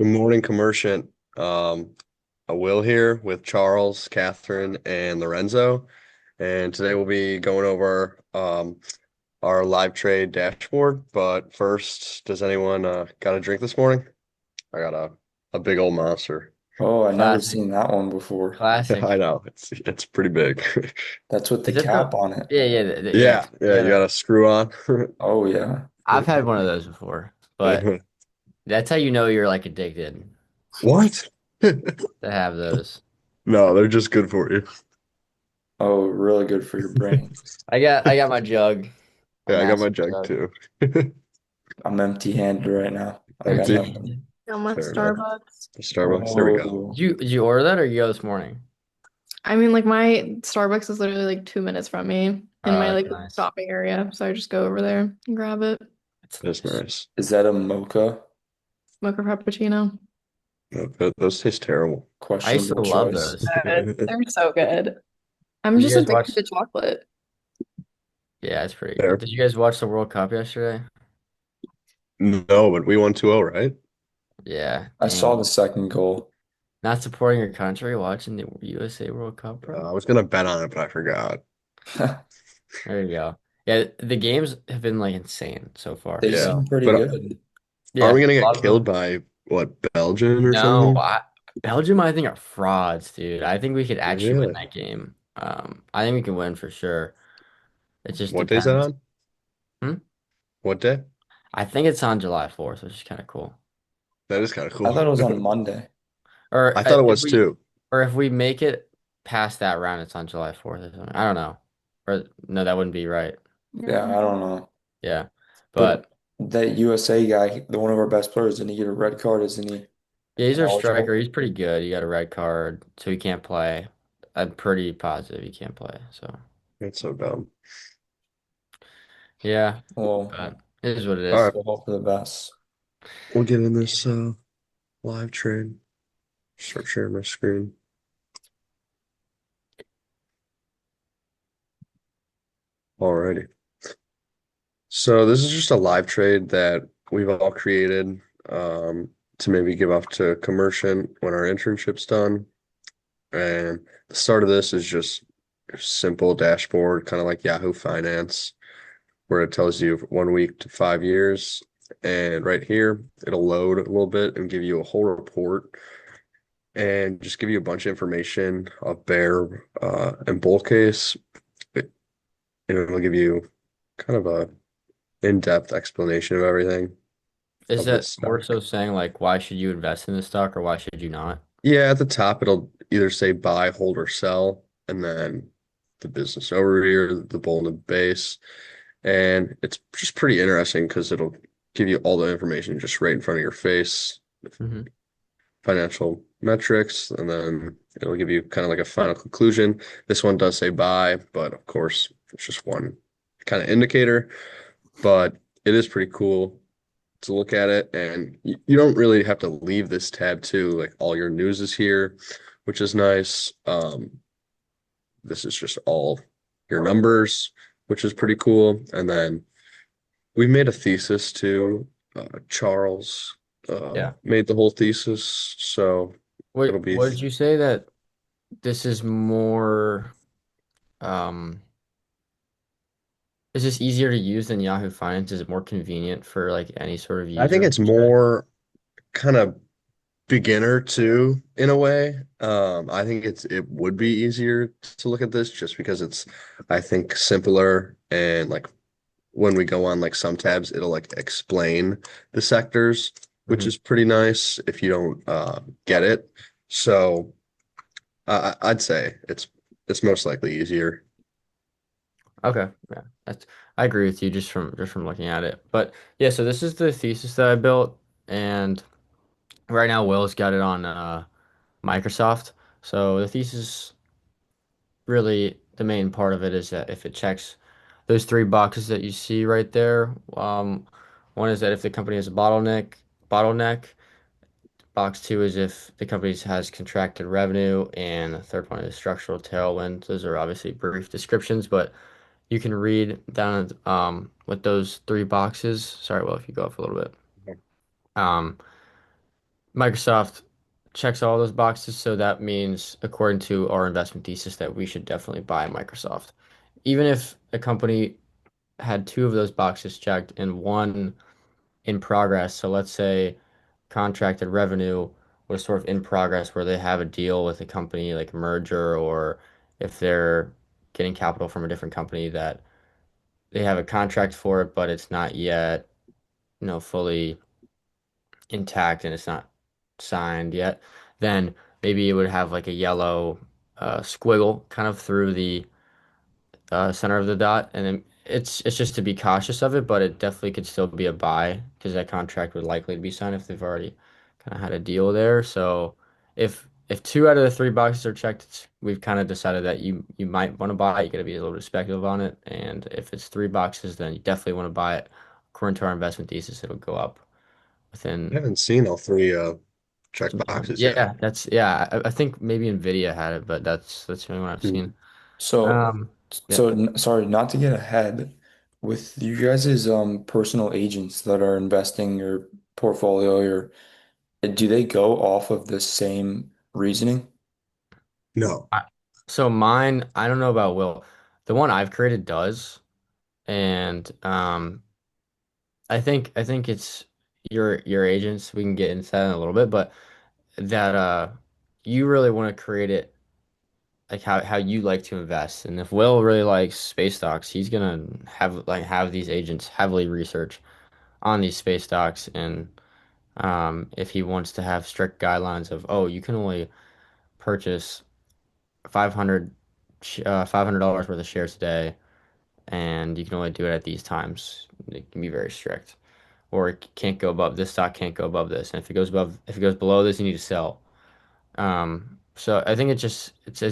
Good morning, Commerciant. I Will here with Charles, Catherine, and Lorenzo. And today we'll be going over our live trade dashboard. But first, does anyone got a drink this morning? I got a big old monster. Oh, I never Classic. seen that one before. Classic. I know it's pretty big. That's with the Is it cap the? on it. Yeah, yeah, yeah. Yeah, yeah, you Yeah. got a screw on. Oh yeah. I've had one of those before, but that's how you know you're like addicted What? to have those. No, they're just good for you. Oh, really good for your brain. I got my jug, my Yeah, I got my massive jug jug. too. I'm empty-handed right now. I got Empty. nothing. Got my Fair enough. Starbucks. Starbucks. There we go. Oh, Did you order that or you go this morning? I mean, like my Starbucks is literally like 2 minutes from me in my That's like nice. shopping area, so I just go over there and grab it. That's That's nice. nice. is that a mocha? Mocha frappuccino. No, those taste terrible. I used to Questionable love choice. those. They're so good. I'm Did you just guys addicted watch? to chocolate. Yeah, it's pretty good. There. Did you guys watch the World Cup yesterday? No, but we won 2-0, right? Yeah, I saw dang. the second goal. Not supporting your country, watching the USA World Cup, bro. I was gonna bet on it, but I forgot. There you go. Yeah, the games have been like insane so far. They Yeah, So seem pretty but good. aren't yeah, we gonna a get lot of killed them. by what, Belgium or No, something? Belgium, I think are frauds, dude. I think we could actually win Really? that game. I think we can win for sure. It just What day is that depends. on? Hmm? What day? I think it's on July 4th, which is kind of cool. That is kind of I cool. thought it was on Monday. Or I thought it if was we too. or if we make it past that round, it's on July 4th or something. I don't know. Or no, that wouldn't be right. Yeah, I don't know. Yeah. But But that USA guy, the one of our best players, didn't he get a red card? Isn't he yeah, he's our striker. ineligible? He's pretty good. He got a red card, so he can't play. I'm pretty positive he can't play. So It's so dumb. yeah, Well, but it is what it All is. right, we'll hope for the best. we'll get in this live trade. Start sharing my screen. Alrighty. So this is just a live trade that we've all created to maybe give off to commercial when our internship's done. And the start of this is just a simple dashboard, kind of like Yahoo Finance, where it tells you 1 week to 5 years. And right here, it'll load a little bit and give you a whole report and just give you a bunch of information, a bear and bull case. It, and it'll give you kind of a in-depth explanation of everything Is of this that more stock. so saying like why should you invest in this stock or why should you not? Yeah, at the top, it'll either say buy, hold, or sell, and then the business overview, the bull and the base. And it's just pretty interesting because it'll give you all the information just right in front of your face, Hmm. financial metrics, and then it'll give you kind of like a final conclusion. This one does say buy, but of course, it's just one kind of indicator, but it is pretty cool to look at it. And you don't really have to leave this tab too. Like all your news is here, which is nice. This is just all your numbers, which is pretty cool. And then we made a thesis too. Charles Yeah. made the whole thesis, so it'll be What did you say that this is more um is this easier to use than Yahoo Finance? Is it more convenient for like any sort of I think user, would it's you say? more kind of beginner too in a way. I think it would be easier to look at this just because it's I think simpler and like when we go on like some tabs it'll like explain the sectors, which Hmm. is pretty nice if you don't get it. So I'd say it's most likely easier. Okay. Yeah. That's I agree with you just from looking at it. But yeah, so this is the thesis that I built and right now Will's got it on Microsoft. So the thesis really the main part of it is that if it checks those three boxes that you see right there, one is that if the company has a bottleneck. Box two is if the company has contracted revenue, and the third one is structural tailwind. Those are obviously brief descriptions, but you can read down with those three boxes. Sorry, well, if you go up a little bit. Um, Microsoft checks all those boxes, so that means, according to our investment thesis, that we should definitely buy Microsoft. Even if a company had two of those boxes checked and one in progress, so let's say contracted revenue was sort of in progress where they have a deal with a company like a merger, or if they're getting capital from a different company that they have a contract for it, but it's not yet, fully intact and it's not signed yet, then maybe it would have like a yellow squiggle kind of through the center of the dot, and then it's just to be cautious of it, but it definitely could still be a buy because that contract would likely to be signed if they've already kind of had a deal there. So if two out of the three boxes are checked, we've kind of decided that you might want to buy it. You got to be a little bit speculative on it, and if it's three boxes, then you definitely want to buy it. According to our investment thesis, it'll go up I within haven't seen all three check some time. boxes yet. Yeah, I think maybe Nvidia had it, but that's the only one I've Hmm. seen. So, Yeah, sorry, not to get ahead with you guys' personal agents that are investing your portfolio, your do they go off of the same reasoning? No. I, so mine, I don't know about Will. The one I've created does, and I think it's your agents. We can get into that in a little bit, but that you really want to create it like how you like to invest. And if Will really likes space stocks, he's gonna have these agents heavily research on these space stocks, and if he wants to have strict guidelines of, oh, you can only purchase 500 $500 worth of shares a day, and you can only do it at these times. It can be very strict, or it can't go above this stock can't go above this, and if it goes below this, you need to sell. So I think it's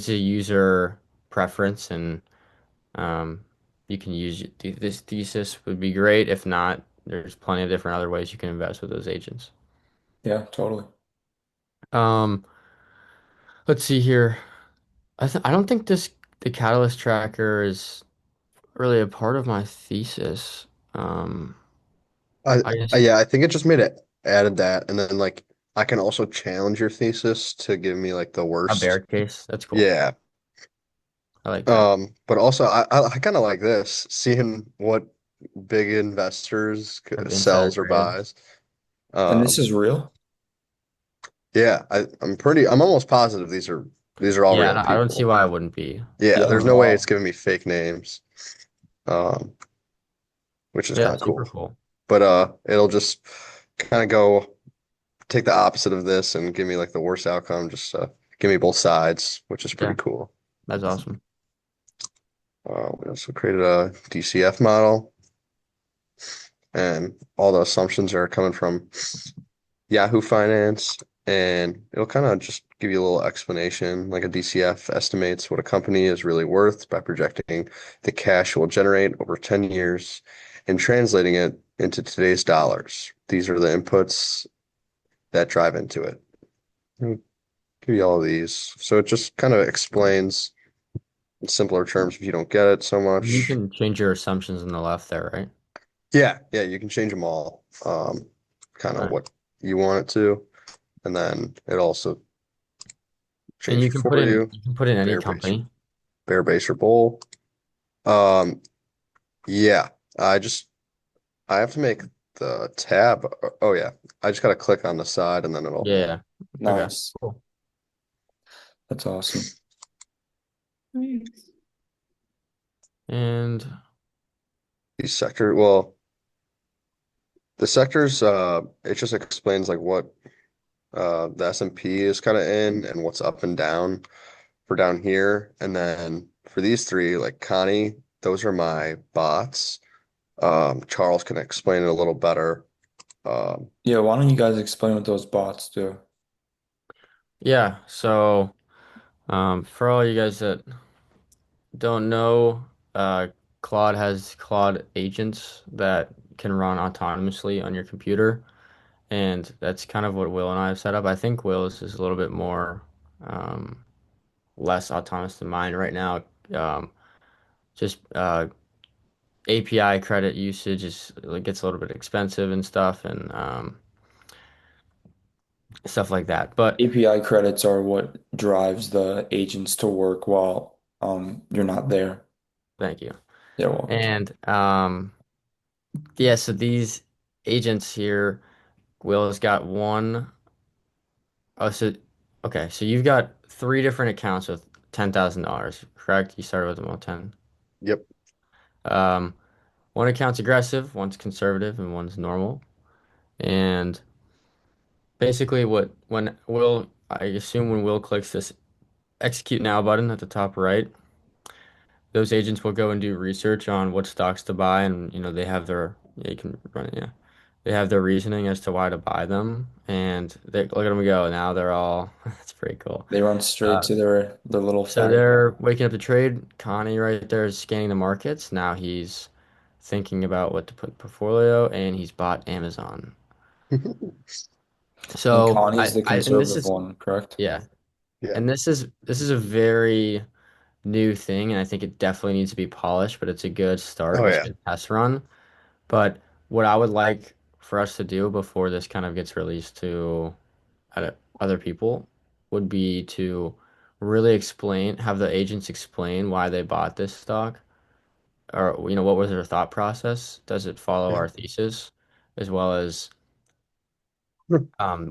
a user preference, and um, you can use this thesis would be great. If not, there's plenty of different other ways you can invest with those agents. Yeah, totally. Um, let's see here. I don't think the catalyst tracker is really a part of my thesis. Um, I guess Yeah, I think it just made it added that, and then like I can also challenge your thesis to give me like the a bear worst. case. That's cool. Yeah. I like that. But also I kind of like this, seeing what big investors Of insider sells or trade. buys. And this Um, is real? yeah, I'm almost positive these are all Yeah, real I don't see people. why it wouldn't be. Yeah, Yeah, there's no way it's wow. giving me fake names, um, which is Yeah, kind of super cool. cool. But it'll just kind of go take the opposite of this and give me like the worst outcome. Just give me both sides, which is pretty Yeah, cool. that's awesome. We also created a DCF model, and all the assumptions are coming from Yahoo Finance, and it'll kind of just give you a little explanation. Like a DCF estimates what a company is really worth by projecting the cash it will generate over 10 years and translating it into today's dollars. These are the inputs that drive into it. I'll give you all of these. So it just kind of explains in simpler terms if you don't get it so You much. can change your assumptions on the left there, right? Yeah, yeah, you can change them all, kind All of right. what you want it to, and then it also And change it for you. you can put in any Bear base, company. bear base or bull. Um, yeah, I have to make the tab. Oh yeah, I just gotta click on the side and then it'll Yeah. Okay. Nice. Cool. That's awesome. Nice. And these sector. Well, the sectors. It just explains like what the S&P is kind of in and what's up and down for down here, and then for these three, like Connie, those are my bots. Charles can explain it a little better. Um, Yeah, why don't you guys explain what those bots do? yeah, so for all you guys that don't know, Claude has Claude agents that can run autonomously on your computer, and that's kind of what Will and I have set up. I think Will's is a little bit more um, less autonomous than mine right now. Um, just API credit usage is it gets a little bit expensive and stuff, and stuff like that. But API credits are what drives the agents to work while you're not there. thank you. You're welcome. And yeah, so these agents here, Will has got one. Oh, so okay, so you've got three different accounts with $10,000, correct? You started with them all 10. Yep. Um, one account's aggressive, one's conservative, and one's normal. And basically, when Will, I assume when Will clicks this execute now button at the top right, those agents will go and do research on what stocks to buy, and they have their yeah, you can run it, yeah. They have their reasoning as to why to buy them, and look at them go. Now they're all that's pretty cool. They run straight Uh, to their little so fat. they're waking up to trade. Connie right there is scanning the markets. Now he's thinking about what to put in portfolio, and he's bought Amazon. And So Connie's the and this conservative is one, correct? yeah, Yeah. and this is a very new thing, and I think it definitely needs to be polished, but it's a good start. Oh It's a yeah. good test run. But what I would like for us to do before this kind of gets released to other people would be to really have the agents explain why they bought this stock, or what was their thought process? Does it follow Yeah. our thesis? As well as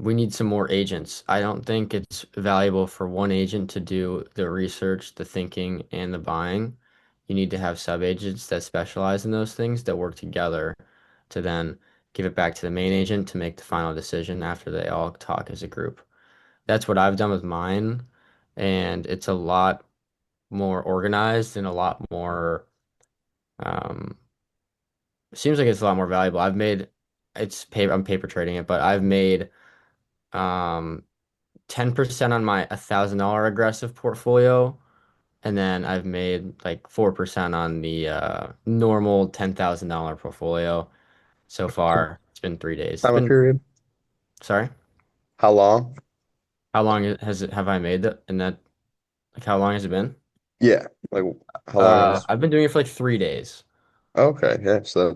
we need some more agents. I don't think it's valuable for one agent to do the research, the thinking, and the buying. You need to have sub-agents that specialize in those things that work together to then give it back to the main agent to make the final decision after they all talk as a group. That's what I've done with mine, and it's a lot more organized and a lot more, um, seems like it's a lot more valuable. I'm paper trading it, but I've made, um, 10% on my $1,000 aggressive portfolio, and then I've made like 4% on the normal $10,000 portfolio so far. It's been 3 days. It's Time of been, period. sorry, How long? how long have I made that? And that, like, how long has it been? Yeah. Like how long is I've been doing it for like 3 days. okay, yeah, so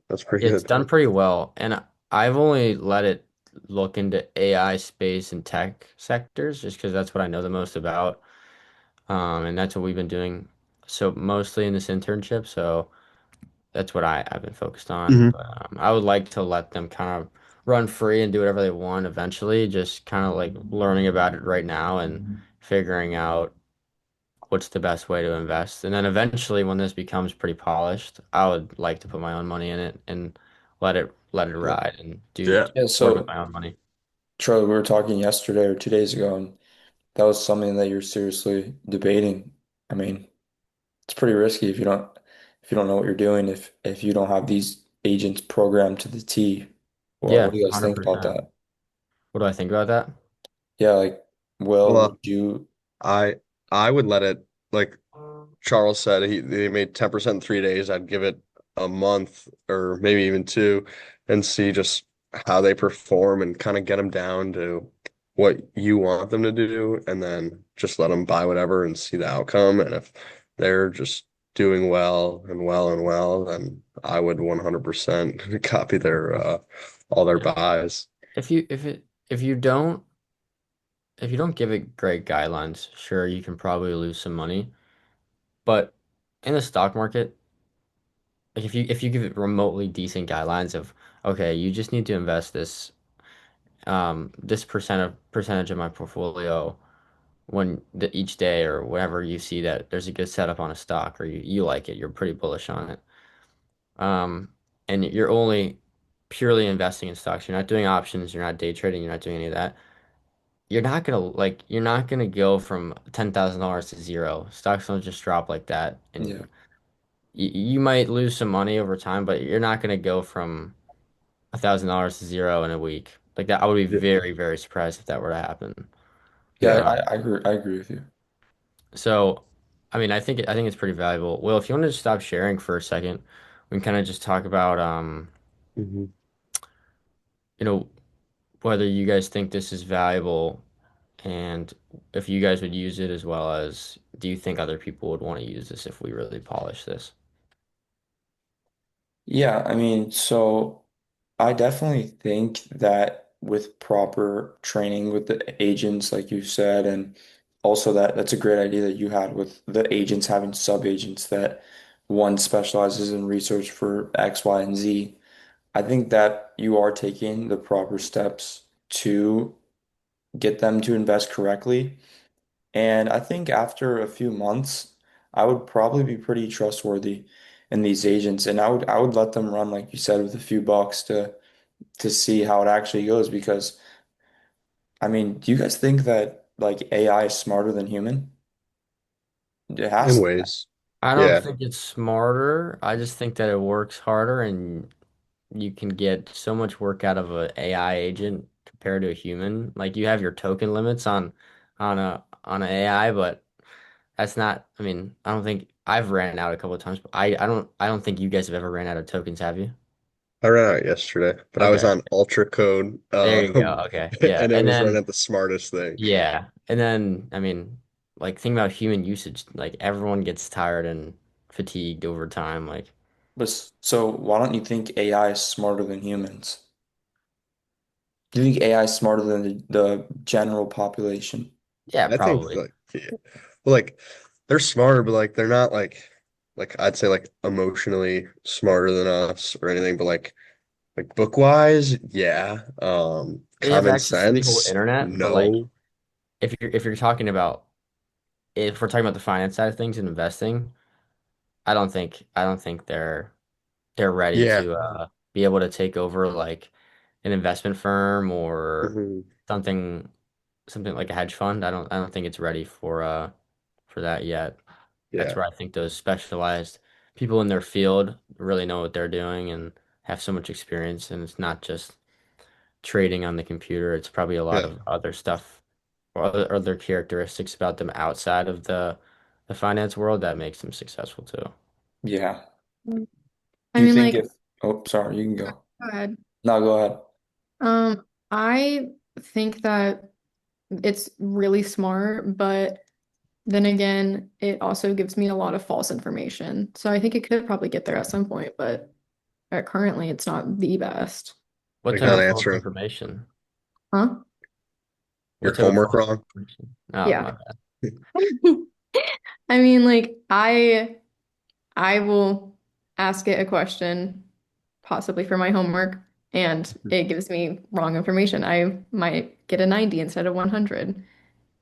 that's pretty It's good. done pretty well, and I've only let it look into AI, space, and tech sectors just because that's what I know the most about. And that's what we've been doing. So mostly in this internship. So that's what I've been focused on. Hmm. But I would like to let them kind of run free and do whatever they want eventually. Just kind of like learning about it right now and figuring out what's the best way to invest. And then eventually, when this becomes pretty polished, I would like to put my own money in it and let it Yeah. ride and do Yeah. Yeah, work with so my own money. Charlie, we were talking yesterday or 2 days ago, and that was something that you're seriously debating. I mean, it's pretty risky if you don't know what you're doing, if you don't have these agents programmed to the T. Well, what Yeah, do you guys think about 100%. that? What do I think about that? Yeah, like, well, Well, would you? I I would let it like Charles said they made 10% in 3 days. I'd give it a month or maybe even two and see just how they perform and kind of get them down to what you want them to do and then just let them buy whatever and see the outcome. And if they're just doing well and well and well, then I would 100% copy their all their Yeah. buys. If you don't give it great guidelines, sure, you can probably lose some money. But in the stock market, like if you give it remotely decent guidelines of, okay, you just need to invest this percentage of my portfolio each day or whenever you see that there's a good setup on a stock or you like it, you're pretty bullish on it. Um, and you're only purely investing in stocks. You're not doing options, you're not day trading, you're not doing any of that. You're not gonna go from $10,000 to zero. Stocks don't just drop like that, and Yeah, you might lose some money over time, but you're not gonna go from $1,000 to zero in a week. Like that, I would be Yeah. very, very surprised if that were to happen. yeah, Yeah. I agree with you. So, I mean, I think it's pretty valuable. Well, if you want to just stop sharing for a second, we can kind of just talk about Mhm. you know, whether you guys think this is valuable and if you guys would use it as well as do you think other people would want to use this if we really polish this? Yeah, I mean, so I definitely think that with proper training with the agents, like you said, and also that's a great idea that you had with the agents having sub-agents that one specializes in research for X, Y, and Z. I think that you are taking the proper steps to get them to invest correctly. And I think after a few months, I would probably be pretty trustworthy in these agents. And I would let them run, like you said, with a few bucks to see how it actually goes. Because I mean, do you guys think that like AI is smarter than human? It In has to. ways. I don't Yeah. think it's smarter. I just think that it works harder and you can get so much work out of a AI agent compared to a human. Like you have your token limits on an AI, but that's not, I mean, I don't think I've ran out a couple of times, but I don't think you guys have ever ran out of tokens, have you? I ran out yesterday, but I was Okay. on ultra code, There you go. Okay. Yeah. and it And was then running the smartest thing. yeah. And then I mean, like think about human usage. Like everyone gets tired and fatigued over time. Like So why don't you think AI is smarter than humans? Do you think AI is smarter than the general population? yeah, I think probably. like yeah. Well, like they're smarter, but like they're not like I'd say like emotionally smarter than us or anything, but like book wise, yeah. They have Common access to the whole sense, internet, but like no. if you're talking about if we're talking about the finance side of things and investing, I don't think they're ready Yeah. to be able to take over like an investment firm or Mhm. something something like a hedge fund. I don't think it's ready for that yet. That's Yeah. where I think those specialized people in their field really know what they're doing and have so much experience and it's not just trading on the computer. It's probably a lot Yeah. of other stuff or other characteristics about them outside of the finance world that makes them successful too. Yeah. I Do you mean, think like, if, oh, sorry, you can go. go ahead. No, go ahead. I think that it's really smart, but then again, it also gives me a lot of false information. So I think it could probably get there at some point, but currently it's not the best. What Like type not of false answering information? Huh? What your type of homework false wrong. information? Oh, my Yeah. bad. I mean, like I will ask it a question, possibly for my homework, and it gives me wrong information. I might get a 90 instead of 100.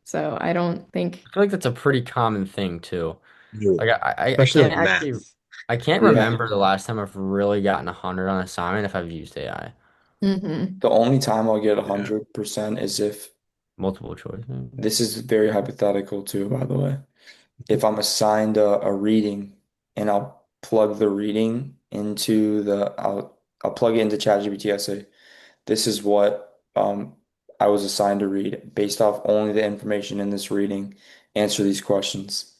So I don't think I feel like that's a pretty common thing too. Yeah. Like I Especially can't with actually math. I can't Yeah. remember the last time I've really gotten 100 on assignment if I've used AI. hmm The only time I'll get Yeah. 100% is if Multiple choice. this is very hypothetical too, by the way. If I'm assigned a reading and I'll plug the reading into I'll plug it into ChatGPT. I say, this is what I was assigned to read based off only the information in this reading. Answer these questions.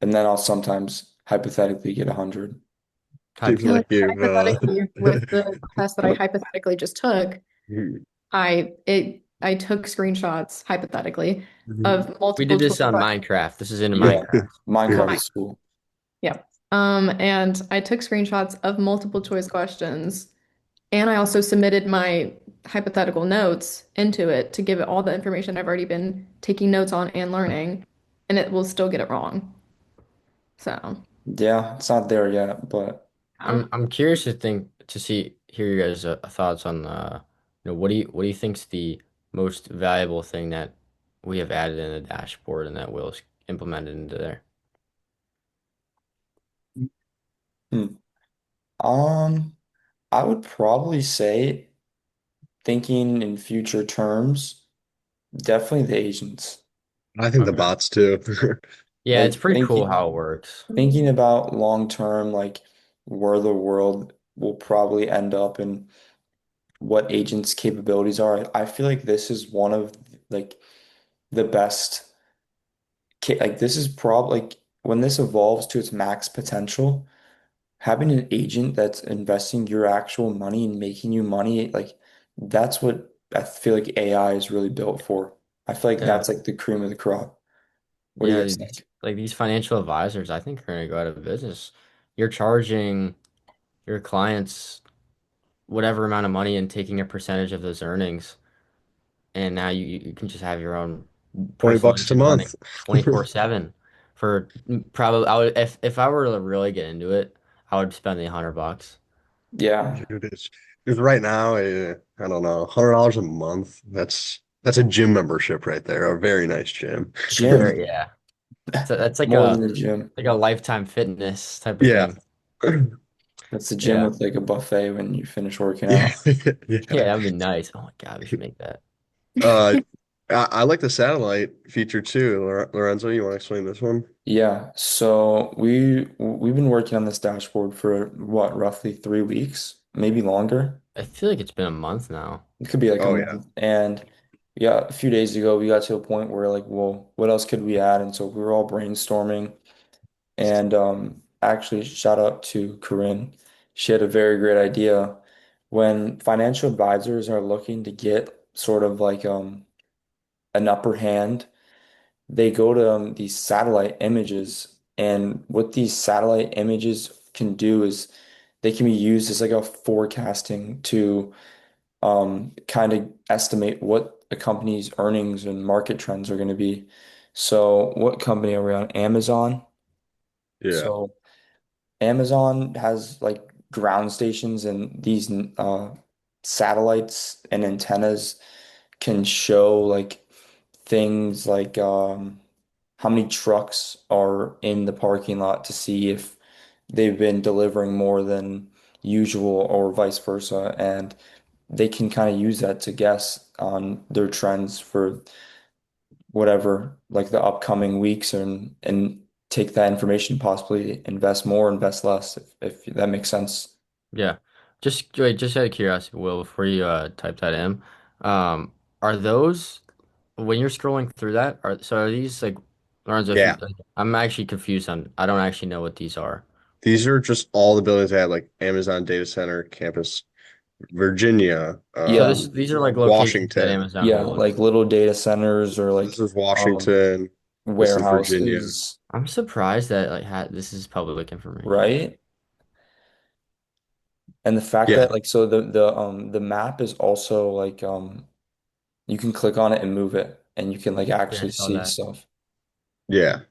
And then I'll sometimes hypothetically get 100. Seems And like like you've hypothetically, with the test that I hypothetically just took, I took screenshots hypothetically of We did multiple choice this on questions. Minecraft. This is in Yeah, Minecraft. Minecraft Mine. is cool. Yeah. And I took screenshots of multiple choice questions, and I also submitted my hypothetical notes into it to give it all the information I've already been taking notes on and learning, and it will still get it wrong. So, Yeah, it's not there yet, but I'm curious to hear your guys' thoughts on what do you think's the most valuable thing that we have added in the dashboard and that Will's implemented into there. hmm. Um, I would probably say thinking in future terms, definitely the agents. I think the Okay. bots too. Yeah, it's Like pretty cool how it works. thinking about long term, like where the world will probably end up and what agents' capabilities are. I feel like this is one of like the best like this is probably like when this evolves to its max potential, having an agent that's investing your actual money and making you money, like that's what I feel like AI is really built for. I feel like Yeah. that's like the cream of the crop. What do you Yeah, guys these think? like these financial advisors, I think are gonna go out of business. You're charging your clients whatever amount of money and taking a percentage of those earnings, and now you can just have your own 20 personal bucks a engine running month. 24/7 for probably I would if I were to really get into it, I would spend the $100. Yeah. Dude, it's right now, I don't know, $100 a month. That's a gym membership right there. A very nice gym. It's a very Gym. yeah. So that's like More a than the gym. lifetime fitness type of Yeah. thing. That's the gym Yeah. with like a buffet when you finish working Yeah. out. Yeah, Yeah. that would be nice. Oh my God, we should make that. Uh, I like the satellite feature too. Lorenzo, you want to explain this one? Yeah, so we've been working on this dashboard for what, roughly 3 weeks, maybe longer. I feel like it's been a month now. It could be like a Oh yeah. month. And yeah, a few days ago we got to a point where like, well, what else could we add? And so we were all brainstorming. And actually shout out to Corinne. She had a very great idea. When financial advisors are looking to get sort of like an upper hand, they go to these satellite images, and what these satellite images can do is they can be used as like a forecasting to kind of estimate what a company's earnings and market trends are going to be. So, what company are we on? Amazon. Yeah. So, Amazon has like ground stations, and these satellites and antennas can show like things like how many trucks are in the parking lot to see if they've been delivering more than usual or vice versa. And they can kind of use that to guess on their trends for whatever, like the upcoming weeks and take that information, possibly invest more, invest less, if that makes sense. Yeah. Just wait, just out of curiosity, Will, before you type that in, are those when you're scrolling through that, are these like Lorenzo, if you Yeah. like, I'm actually confused on I don't actually know what these are. These are just all the buildings that have like Amazon Data Center, Campus, Virginia, So Yeah. these are like locations that Washington. Amazon Yeah, holds. like little data centers or This like is um Washington. This is Virginia. warehouses, I'm surprised that like this is public information. right? And the fact Yeah. that like so the map is also like you can click on it and move it and you can like Yeah, I actually saw see that. stuff. Yeah.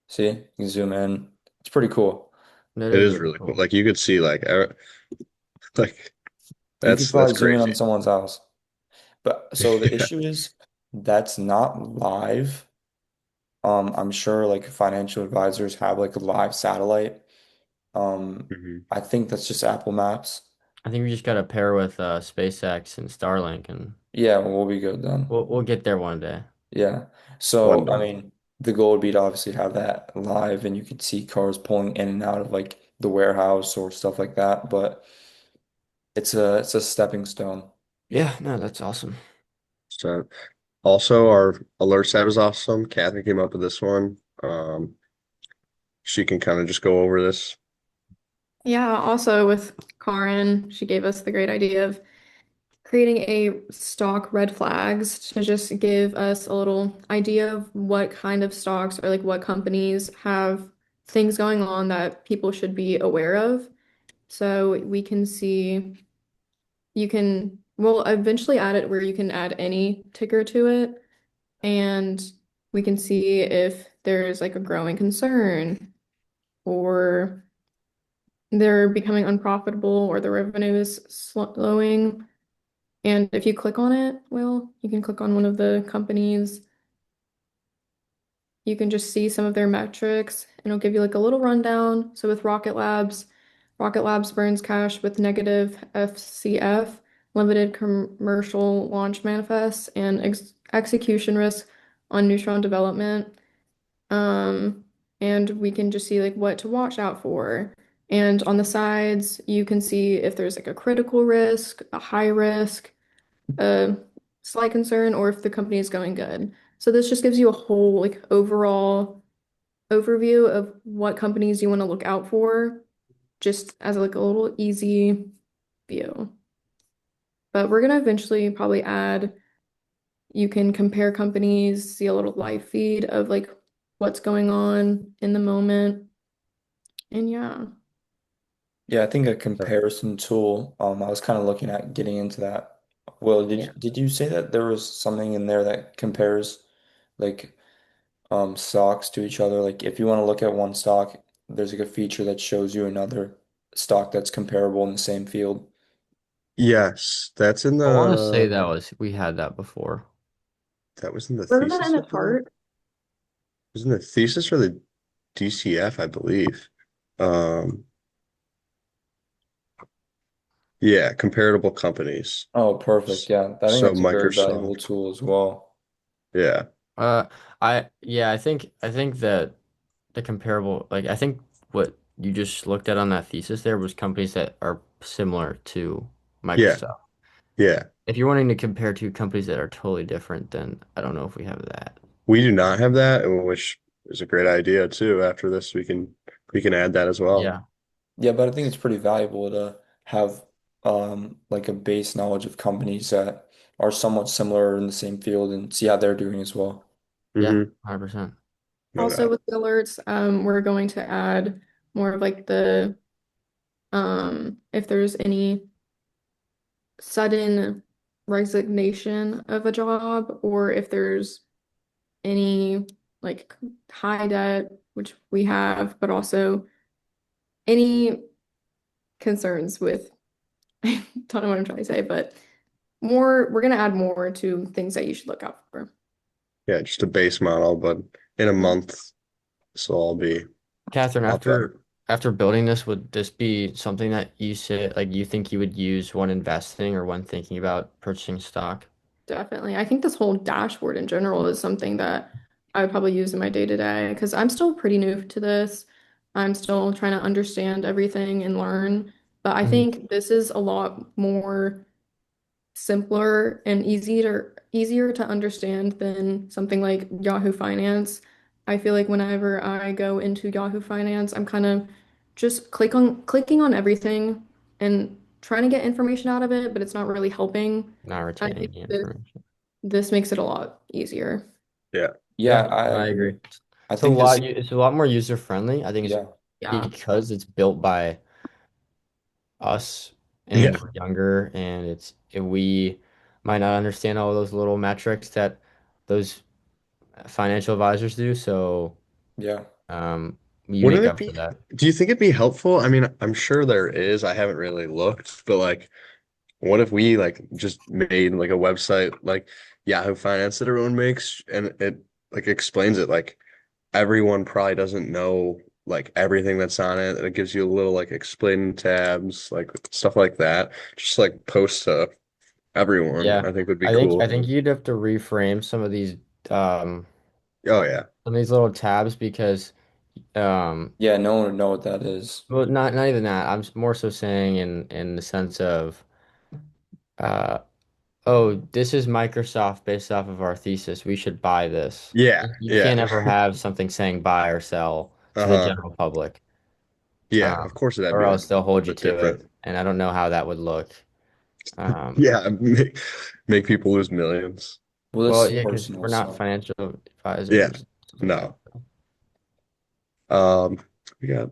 See? You can zoom in. It's pretty cool. That It is is really really cool. cool. Like you could see like You could that's probably zoom in on crazy. someone's house. But so the Yeah. issue is that's not live. I'm sure like financial advisors have like a live satellite. Um, Mhm. I think that's just Apple Maps. I think we just got to pair with SpaceX and Starlink, and Yeah, we'll be good then. we'll get there one day. Yeah. One So, I day. mean, the goal would be to obviously have that live and you could see cars pulling in and out of like the warehouse or stuff like that. But it's a stepping stone. Yeah, no, that's awesome. So also our alerts tab is awesome. Kathy came up with this one. She can kind of just go over this. Yeah, also with Karin, she gave us the great idea of creating a stock red flags to just give us a little idea of what kind of stocks or like what companies have things going on that people should be aware of. So we can see, we'll eventually add it where you can add any ticker to it, and we can see if there's like a growing concern or they're becoming unprofitable or the revenue is slowing. And if you click on it, well, you can click on one of the companies. You can just see some of their metrics and it'll give you like a little rundown. So with Rocket Labs burns cash with negative FCF, limited commercial launch manifests, and execution risk on neutron development. Um, and we can just see like what to watch out for. And on the sides, you can see if there's like a critical risk, a high risk, a slight concern, or if the company is going good. So this just gives you a whole like overall overview of what companies you want to look out for, just as like a little easy view. But we're gonna eventually probably add, you can compare companies, see a little live feed of like what's going on in the moment. And yeah. Yeah, I think a So, comparison tool. I was kind of looking at getting into that. Well, Yeah. did you say that there was something in there that compares like stocks to each other? Like if you want to look at one stock, there's like a feature that shows you another stock that's comparable in the same field. yes, that's in I want to say the we had that before. that was in the Wasn't that in thesis, I the believe. It chart? was in the thesis or the DCF, I believe. Um, yeah, comparable companies. Oh, perfect. Yeah, I think So that's a very valuable Microsoft. tool as well. Yeah. Uh, I think that the comparable, like I think what you just looked at on that thesis there was companies that are similar to Yeah. Microsoft. Yeah. If you're wanting to compare two companies that are totally different, then I don't know if we have that. We do not have that, which is a great idea too. After this, we can add that as well. Yeah. Yeah, but I think it's pretty valuable to have like a base knowledge of companies that are somewhat similar in the same field and see how they're doing as well. Yeah, Hmm. 100%. No Also doubt. with the alerts, we're going to add more of like the if there's any sudden resignation of a job or if there's any like high debt, which we have, but also any concerns with I don't know what I'm trying to say, but we're gonna add more to things that you should look out for. Yeah, just a base model, but in a Mhm. month, this will all be Catherine, a lot better. after building this, would this be something that you said like you think you would use when investing or when thinking about purchasing stock? Definitely. I think this whole dashboard in general is something that I would probably use in my day to day because I'm still pretty new to this. I'm still trying to understand everything and learn. But I Mhm. think this is a lot more simpler and easier to understand than something like Yahoo Finance. I feel like whenever I go into Yahoo Finance, I'm kind of just clicking on everything and trying to get information out of it, but it's not really helping. Not I think retaining the this information. this makes it a lot easier. Yeah. Yeah, Yeah, I I agree. agree. I think this, It's a lot more user friendly. I think it's yeah, Yeah, because it's built by us and Yeah. we're younger and we might not understand all those little metrics that those financial advisors do. So yeah, um, you Wouldn't make it up be, for that. do you think it'd be helpful? I mean, I'm sure there is. I haven't really looked, but like, what if we like just made like a website like Yahoo Finance that everyone makes and it like explains it like everyone probably doesn't know like everything that's on it and it gives you a little like explain tabs, like stuff like that. Just like post to everyone, Yeah, I think would be I cool. think you'd have to reframe um, Oh yeah. some of these little tabs because yeah, no one would know what that is. well, not even that. More so saying in the sense of uh, oh, this is Microsoft based off of our thesis. We should buy this. Yeah. You can't Yeah. ever have something saying buy or sell to the Uh-huh. general public, Yeah, of um, course it'd or be else they'll a little hold you bit to it. different. And I don't know how that would look. Um, Yeah, make people lose millions. Well, this well, is yeah, because personal, we're not so financial Yeah. advisors, stuff like that. No. Um, we got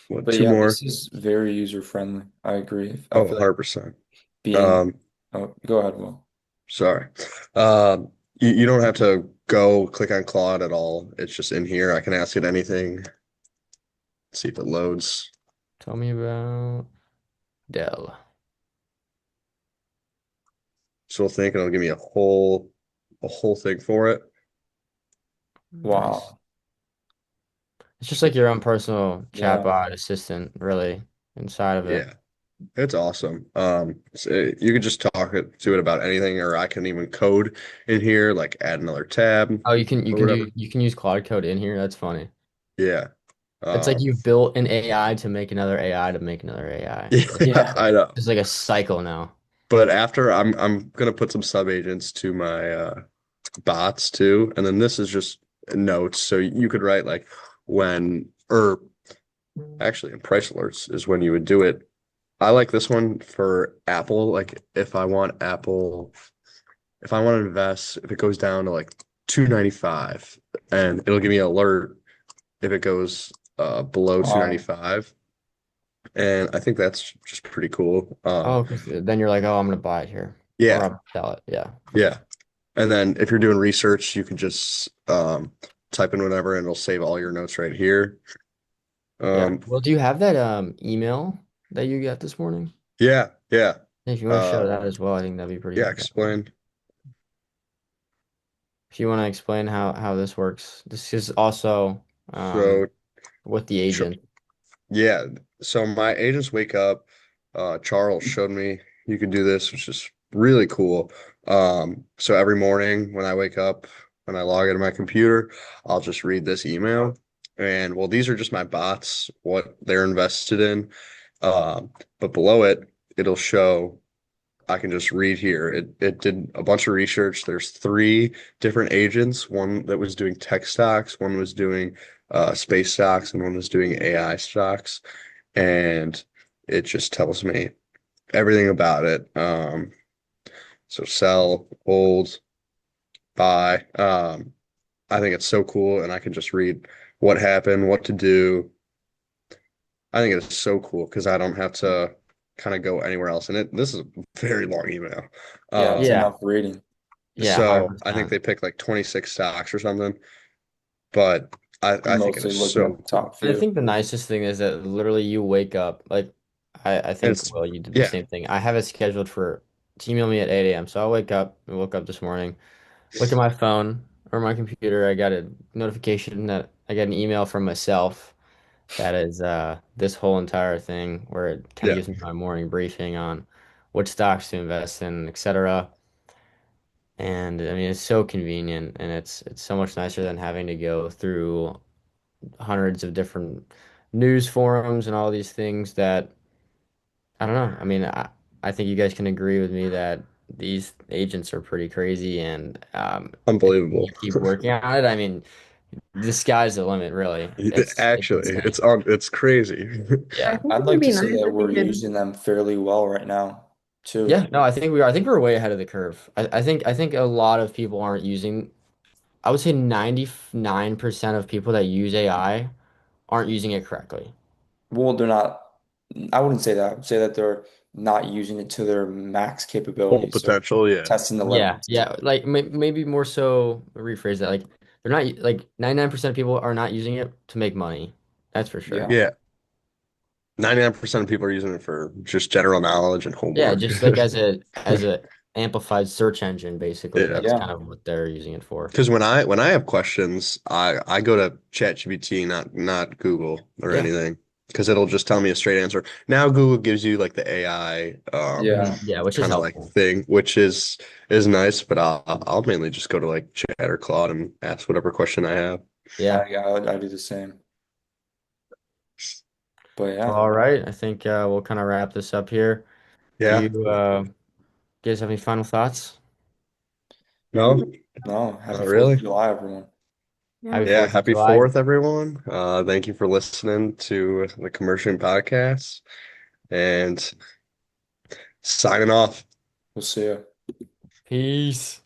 what, but two yeah, more? this is very user friendly. I agree. I Oh, feel like 100%. being, Um, oh, go ahead, Will. sorry. You don't have to go click on Claude at all. It's just in here. I can ask it anything. See if it loads. Tell me about Dell. So we'll think and it'll give me a whole thing for it. Nice. Wow. It's just like your own personal Yeah. chatbot assistant, really, inside of it. Yeah. It's awesome. So you could just talk to it about anything, or I can even code in here, like add another tab Oh, or whatever. you can use Claude Code in here. That's funny. Yeah. It's like Um, you've built an AI to make another AI to make another AI. yeah, Yeah. I know. It's like a cycle now. But after I'm gonna put some sub agents to my bots too, and then this is just notes. So you could write like when or actually in price alerts is when you would do it. I like this one for Apple. Like if I want to invest, if it goes down to like 295 and it'll give me an alert if it goes below Wow. 295. And I think that's just pretty cool. Oh, 'cause then you're like, oh, I'm gonna buy it here, or Yeah, I'm gonna sell it. Yeah. yeah. And then if you're doing research, you can just type in whatever and it'll save all your notes right here. Yeah. Um, Well, do you have that email that you got this morning? yeah, yeah. If you want to show Uh, that as well, I think that'd be pretty yeah, valuable. explain. If you want to explain how this works, this is also So, with the sure. agent. Yeah. So my agents wake up. Charles showed me you could do this, which is really cool. So every morning when I wake up, when I log into my computer, I'll just read this email. And well, these are just my bots, what they're invested in. But below it, it'll show I can just read here. It did a bunch of research. There's three different agents, one that was doing tech stocks, one was doing space stocks, and one was doing AI stocks. And it just tells me everything about it. So sell, hold, buy. I think it's so cool, and I can just read what happened, what to do. I think it's so cool because I don't have to kind of go anywhere else. And this is a very long email. Yeah, it's Um, Yeah. enough reading. Yeah, so I think 100%. they picked like 26 stocks or something, but I'm I think it mostly is looking at so the cool. top I few. think the nicest thing is that literally you wake up like I And think it's Will, you did the yeah, same thing. I have it scheduled for to email me at 8 a.m. So I woke up this morning, look at my phone or my computer. I got a notification that I got an email from myself that is this whole entire thing where it kind of yeah, gives me my morning briefing on which stocks to invest in, etc. And I mean, it's so convenient and it's so much nicer than having to go through hundreds of different news forums and all these things that I don't know. I mean, I think you guys can agree with me that these agents are pretty crazy and if unbelievable. you keep working on it, I mean, the sky's the limit, really. It's Actually, insane. it's crazy. I Yeah. think it I'd would like be to nice say that if we're you could. using them fairly well right now, too. Yeah, no, I think we're way ahead of the curve. I think a lot of people aren't using I would say 99% of people that use AI aren't using it correctly. Well, they're not, I wouldn't say that. I would say that they're not using it to their max Full capabilities or potential, yeah. testing the Yeah, limits. yeah, like maybe more so rephrase that. Like they're not like 99% of people are not using it to make money. That's for sure. Yeah. Yeah. 99% of people are using it for just general knowledge and Yeah, homework. just like as a amplified search engine, basically. Yeah. That's kind Yeah. of what they're using it for. Because when I have questions, I go to ChatGPT, not Google or Yeah. anything, because it'll just tell me a straight answer. Now Google gives you like the AI Yeah. Mhm. Yeah, which is kind of like helpful. thing, which is nice, but I'll mainly just go to like Chat or Claude and ask whatever question I have. Yeah. I do the same. But Well, yeah, all right. I think we'll kind of wrap this up here. Do Yeah. you guys have any final thoughts? No, no, happy not 4th of really. July, everyone. Yeah. Happy Yeah, 4th of happy July. 4th, everyone. Thank you for listening to the Commercial Podcast and signing off. We'll see you. Peace.